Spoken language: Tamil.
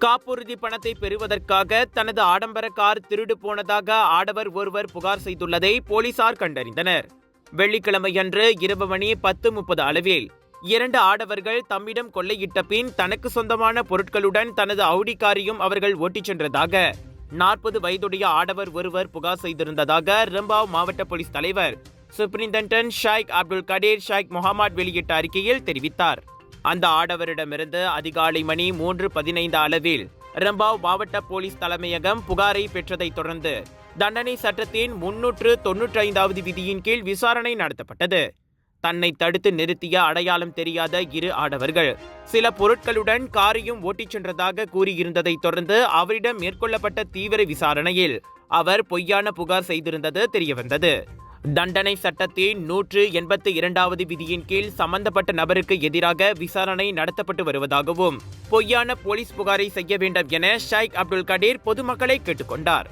காப்புறுதி பணத்தை பெறுவதற்காக தனது ஆடம்பர கார் திருடு போனதாக ஆடவர் ஒருவர் புகார் செய்துள்ளதை போலீசார் கண்டறிந்தனர். வெள்ளிக்கிழமையன்று இரவு மணி 10:30 அளவில் 2 ஆடவர்கள் தம்மிடம் கொள்ளையிட்ட பின் தனக்கு சொந்தமான பொருட்களுடன் தனது அவுடி காரையும் அவர்கள் ஓட்டிச் சென்றதாக 40 வயதுடைய ஆடவர் ஒருவர் புகார் செய்திருந்ததாக ரம்பாவ் மாவட்ட போலீஸ் தலைவர் சூப்பரிண்டென்டன்ட் ஷேக் அப்துல் கடீர் ஷேக் முகமது வெளியிட்ட அறிக்கையில் தெரிவித்தார். அந்த ஆடவரிடமிருந்து அதிகாலை மணி 3:15 அளவில் ரம்பாவ் மாவட்ட போலீஸ் தலைமையகம் புகாரை பெற்றதைத் தொடர்ந்து தண்டனை சட்டத்தின் 395வது விதியின் கீழ் விசாரணை நடத்தப்பட்டது. தன்னை தடுத்து நிறுத்திய அடையாளம் தெரியாத 2 ஆடவர்கள் சில பொருட்களுடன் காரையும் ஓட்டிச் சென்றதாக கூறியிருந்ததைத் தொடர்ந்து அவரிடம் மேற்கொள்ளப்பட்ட தீவிர விசாரணையில் அவர் பொய்யான புகார் செய்திருந்தது தெரியவந்தது. தண்டனை சட்டத்தின் 182வது விதியின் கீழ் சம்பந்தப்பட்ட நபருக்கு எதிராக விசாரணை நடத்தப்பட்டு வருவதாகவும் பொய்யான போலீஸ் புகாரை செய்ய வேண்டும் என ஷேக் அப்துல் கடீர் பொதுமக்களை கேட்டுக்கொண்டார்.